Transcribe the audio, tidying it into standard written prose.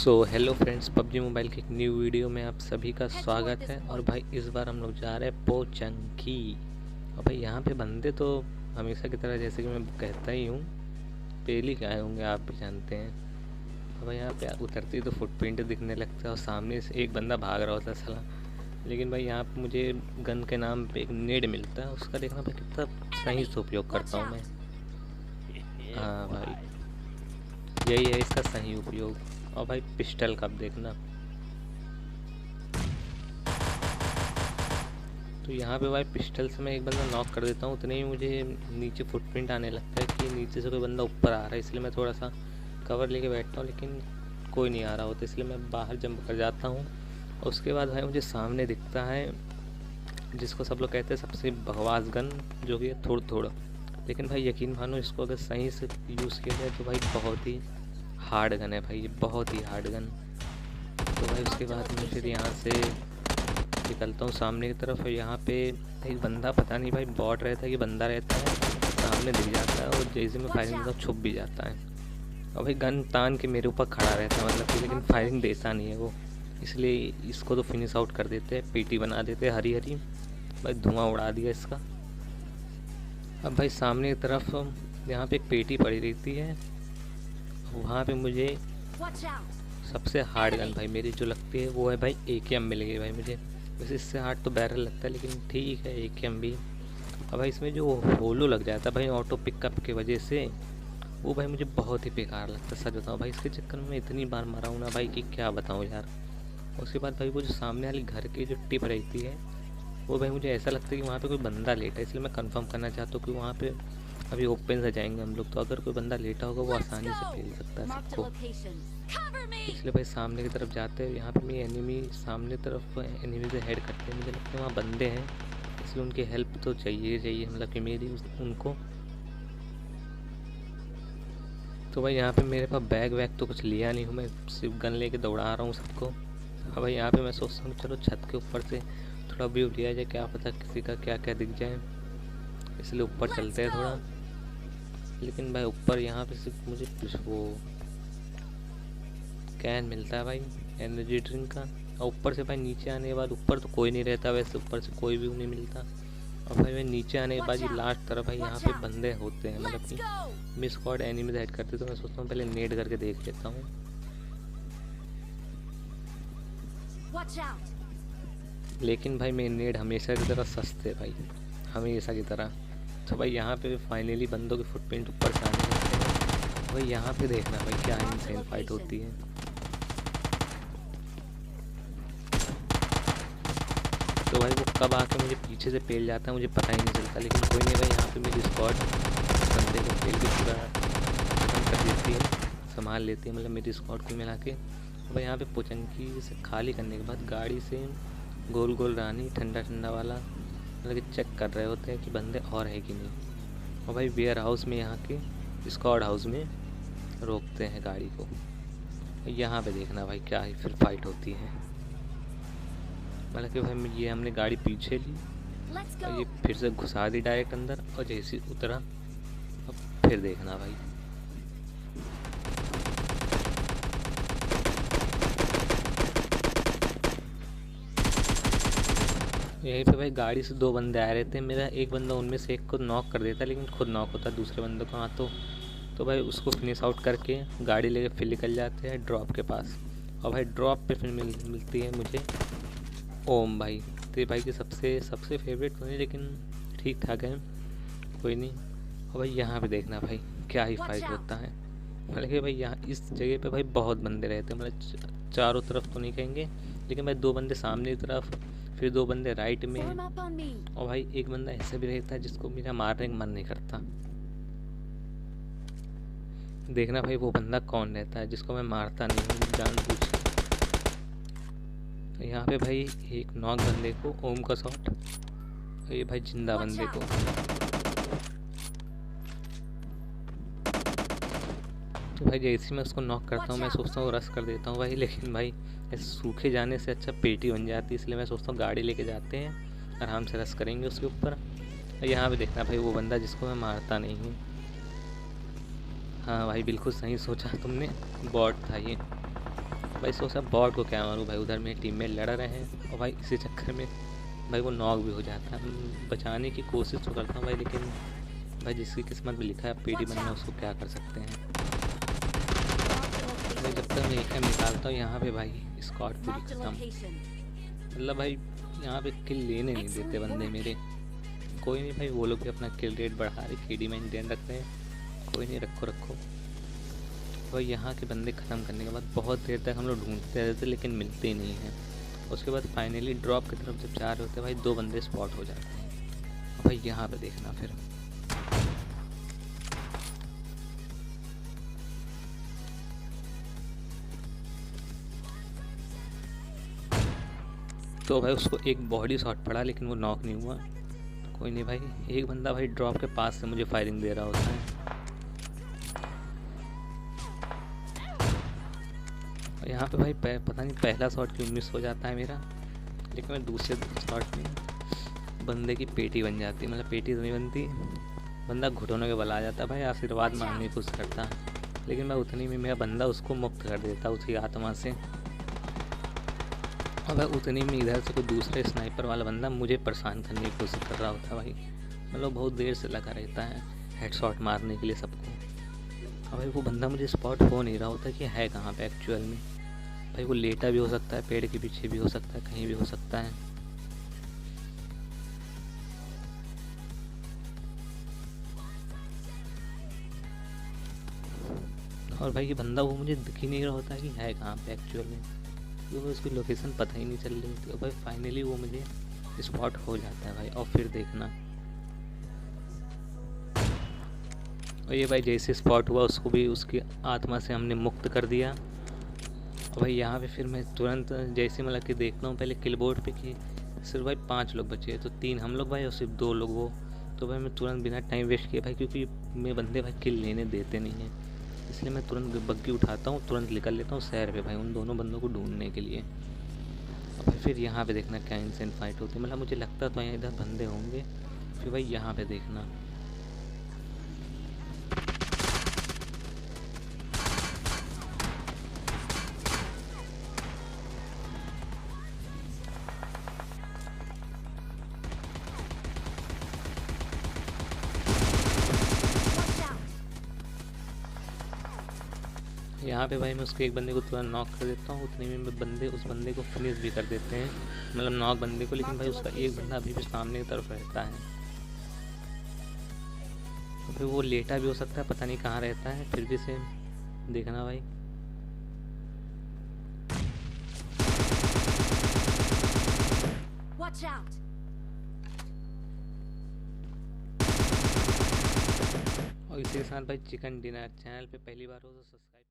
Hello friends, PUBG mobile की एक new video में आप सभी का स्वागत है। और भाई इस बार हम लोग जा रहे हैं पोचंकी। और भाई यहाँ पे बंदे तो हमेशा की तरह, जैसे कि मैं कहता ही हूँ, पहले के आए होंगे, आप भी जानते हैं। और भाई यहाँ पे उतरते ही तो फुटप्रिंट दिखने लगता है और सामने से एक बंदा भाग रहा होता है साला। लेकिन भाई यहाँ पे मुझे गन के नाम पे एक नेड मिलता है, उसका देखना भाई कितना सही से उपयोग करता हूँ मैं। हाँ भाई, यही है इसका सही उपयोग। और भाई पिस्टल का देखना, तो यहाँ पे भाई पिस्टल से मैं एक बंदा नॉक कर देता हूँ, उतने ही मुझे नीचे फुटप्रिंट आने लगता है कि नीचे से कोई बंदा ऊपर आ रहा है। इसलिए मैं थोड़ा सा कवर लेके बैठता हूँ, लेकिन कोई नहीं आ रहा होता, इसलिए मैं बाहर जंप कर जाता हूँ। और उसके बाद भाई मुझे सामने दिखता है जिसको सब लोग कहते हैं सबसे बकवास गन, जो कि है थोड़ा थोड़ा। लेकिन भाई यकीन मानो, इसको अगर सही से यूज़ किया जाए तो भाई बहुत ही हार्ड गन है भाई, ये बहुत ही हार्ड गन। तो भाई उसके बाद मैं फिर यहाँ से निकलता हूँ सामने की तरफ। और यहाँ पे एक बंदा, पता नहीं भाई बॉट रहता है कि बंदा रहता है, सामने दिख जाता है और जैसे मैं फायरिंग करता हूँ छुप भी जाता है। और भाई गन तान के मेरे ऊपर खड़ा रहता है, मतलब कि, लेकिन फायरिंग देता नहीं है वो। इसलिए इसको तो फिनिश आउट कर देते हैं, पीटी बना देते हैं हरी हरी। भाई धुआं उड़ा दिया इसका। अब भाई सामने की तरफ यहाँ पे एक पेटी पड़ी रहती है, वहाँ पे मुझे सबसे हार्ड गन भाई मेरी जो लगती है वो है भाई AKM मिल गई भाई मुझे। वैसे इससे हार्ड तो बैरल लगता है, लेकिन ठीक है AKM भी। अब भाई इसमें जो होलो लग जाता है भाई ऑटो पिकअप की वजह से, वो भाई मुझे बहुत ही बेकार लगता है, सच बताऊँ भाई। इसके चक्कर में इतनी बार मारा हूँ ना भाई कि क्या बताऊँ यार। उसके बाद भाई वो जो सामने वाली घर की जो टिप रहती है, वो भाई मुझे ऐसा लगता है कि वहाँ पे कोई बंदा लेटा है, इसलिए मैं कंफर्म करना चाहता हूँ कि वहाँ पे अभी ओपन से जाएंगे हम लोग, तो अगर कोई बंदा लेटा होगा वो आसानी से फेल सकता है सबको। इसलिए भाई सामने की तरफ जाते हैं। यहाँ पे मैं एनिमी सामने तरफ एनिमी से हेड करते हैं, मुझे लगता है वहाँ बंदे हैं, इसलिए उनकी हेल्प तो चाहिए, मतलब कि मेरी उनको। तो भाई यहाँ पे मेरे पास बैग वैग तो कुछ लिया नहीं हूँ, मैं सिर्फ गन लेके दौड़ा रहा हूँ सबको। हाँ भाई यहाँ पे मैं सोचता हूँ चलो छत के ऊपर से थोड़ा व्यू लिया जाए, क्या पता किसी का क्या क्या दिख जाए, इसलिए ऊपर चलते हैं थोड़ा। लेकिन भाई ऊपर यहाँ पे सिर्फ मुझे वो कैन मिलता है भाई एनर्जी ड्रिंक का। और ऊपर से भाई नीचे आने के बाद, ऊपर तो कोई नहीं रहता वैसे, ऊपर से कोई भी नहीं मिलता। और भाई मैं नीचे आने के बाद ये लास्ट तरफ भाई यहाँ पे बंदे होते हैं, मतलब कि मिस स्क्वाड एनिमी हेड करते, तो मैं सोचता हूँ पहले नेट करके देख लेता हूँ। लेकिन भाई मेरे नेट हमेशा की तरह सस्ते भाई, हमेशा की तरह। तो भाई यहाँ पे फाइनली बंदों के फुटप्रिंट ऊपर से आने लगते हैं। भाई यहाँ पे देखना भाई क्या इंसेन फाइट होती है। तो भाई वो कब आके मुझे पीछे से पेल जाता है मुझे पता ही नहीं चलता, लेकिन कोई नहीं भाई, यहाँ पे मेरी स्क्वाड बंदे को पेल के पूरा खत्म कर देती है, संभाल लेती है, मतलब मेरी स्क्वाड को मिला के। तो भाई यहाँ पे पोचंकी से खाली करने के बाद गाड़ी से गोल गोल रानी ठंडा ठंडा वाला, मतलब कि चेक कर रहे होते हैं कि बंदे और है कि नहीं। और भाई वेयर हाउस में, यहाँ के स्क्वाड हाउस में रोकते हैं गाड़ी को। यहाँ पे देखना भाई क्या ही फिर फाइट होती है, मतलब कि भाई ये हमने गाड़ी पीछे ली और ये फिर से घुसा दी डायरेक्ट अंदर, और जैसे उतरा अब फिर देखना भाई। यहीं पे भाई गाड़ी से दो बंदे आ रहे थे, मेरा एक बंदा उनमें से एक को नॉक कर देता, लेकिन खुद नॉक होता दूसरे बंदे को हाथों। तो भाई उसको फिनिश आउट करके गाड़ी लेके फिर निकल जाते हैं ड्रॉप के पास। और भाई ड्रॉप पे फिर मिलती है मुझे ओम भाई। तो भाई की सबसे फेवरेट तो नहीं, लेकिन ठीक ठाक है, कोई नहीं। और भाई यहाँ पे देखना भाई क्या ही फाइट होता है, मतलब कि भाई यहाँ इस जगह पे भाई बहुत बंदे रहते हैं, मतलब चारों तरफ तो नहीं कहेंगे, लेकिन भाई दो बंदे सामने की तरफ, फिर दो बंदे राइट में, और भाई एक बंदा ऐसा भी रहता है जिसको मेरा मारने का मन नहीं करता। देखना भाई वो बंदा कौन रहता है जिसको मैं मारता नहीं हूँ जानबूझ के। यहाँ पे भाई एक नॉक बंदे को ओम का शॉट, ये भाई जिंदा बंदे को। तो भाई जैसे मैं उसको नॉक करता हूँ मैं सोचता हूँ रश कर देता हूँ भाई, लेकिन भाई सूखे जाने से अच्छा पेटी बन जाती है, इसलिए मैं सोचता हूँ गाड़ी लेके जाते हैं, आराम से रश करेंगे उसके ऊपर। यहाँ पे देखना भाई वो बंदा जिसको मैं मारता नहीं हूँ। हाँ भाई बिल्कुल सही सोचा तुमने, बॉट था ये। भाई सोचा बॉट को क्या मारूं भाई, उधर मेरे टीम में लड़ रहे हैं और भाई इसी चक्कर में भाई वो नॉक भी हो जाता है। बचाने की कोशिश तो करता हूँ भाई, लेकिन भाई जिसकी किस्मत में लिखा है पेटी बनना, उसको क्या कर सकते हैं भाई। जब तक मैं एक निकालता हूँ यहाँ पे भाई स्क्वाड पूरी खत्म। मतलब भाई यहाँ पे किल लेने नहीं देते बंदे मेरे। कोई नहीं भाई, वो लोग भी अपना किल रेट बढ़ा रहे, केडी मेंटेन रख रहे हैं। कोई नहीं, रखो रखो भाई। यहाँ के बंदे ख़त्म करने के बाद बहुत देर तक हम लोग ढूंढते रहते लेकिन मिलते ही नहीं हैं। उसके बाद फाइनली ड्रॉप की तरफ जब जा रहे होते हैं भाई, 2 बंदे स्पॉट हो जाते हैं। भाई यहाँ पे देखना फिर तो भाई उसको एक बॉडी शॉट पड़ा लेकिन वो नॉक नहीं हुआ। कोई नहीं भाई, एक बंदा भाई ड्रॉप के पास से मुझे फायरिंग दे रहा होता है। यहाँ पे भाई पता नहीं पहला शॉट क्यों मिस हो जाता है मेरा, लेकिन मैं दूसरे शॉट में बंदे की पेटी बन जाती है। मतलब पेटी तो नहीं बनती, बंदा घुटनों के बल आ जाता है भाई, आशीर्वाद मांगने की कोशिश करता है, लेकिन मैं उतनी में मेरा बंदा उसको मुक्त कर देता उसकी आत्मा से। और भाई उतनी में इधर से कोई दूसरे स्नाइपर वाला बंदा मुझे परेशान करने की कोशिश कर रहा होता है भाई। मतलब बहुत देर से लगा रहता है हेडशॉट मारने के लिए सबको। और भाई वो बंदा मुझे स्पॉट हो नहीं रहा होता कि है कहाँ पे एक्चुअल में। भाई वो लेटा भी हो सकता है, पेड़ के पीछे भी हो सकता है, कहीं भी हो सकता है। और भाई ये बंदा वो मुझे दिख ही नहीं रहा होता कि है कहाँ पे एक्चुअल में, क्योंकि उसकी लोकेशन पता ही नहीं चल रही होती। और भाई फाइनली वो मुझे स्पॉट हो जाता है भाई। और फिर देखना, और ये भाई जैसे स्पॉट हुआ उसको भी उसकी आत्मा से हमने मुक्त कर दिया। और भाई यहाँ पे फिर मैं तुरंत जैसे मतलब कि देखता हूँ पहले किल बोर्ड पे कि सिर्फ भाई 5 लोग बचे, तो 3 हम लोग भाई और सिर्फ 2 लोग वो। तो भाई मैं तुरंत बिना टाइम वेस्ट किए भाई, क्योंकि मेरे बंदे भाई किल लेने देते नहीं हैं, इसलिए मैं तुरंत बग्गी उठाता हूँ, तुरंत निकल लेता हूँ शहर पे भाई उन दोनों बंदों को ढूंढने के लिए। और भाई फिर यहाँ पे देखना क्या इंसेंट फाइट होती है। मतलब मुझे लगता तो यहाँ इधर बंदे होंगे, फिर भाई यहाँ पे देखना। यहाँ पे भाई मैं उसके एक बंदे को तुरंत नॉक कर देता हूँ, उतने में बंदे उस बंदे को फिनिश भी कर देते हैं, मतलब नॉक बंदे को। लेकिन भाई उसका एक बंदा अभी भी सामने की तरफ रहता है, तो फिर वो लेटा भी हो सकता है, पता नहीं कहाँ रहता है, फिर भी से देखना भाई। Watch out! और इसी के साथ भाई चिकन डिनर चैनल पे पहली बार हो तो सब्सक्राइब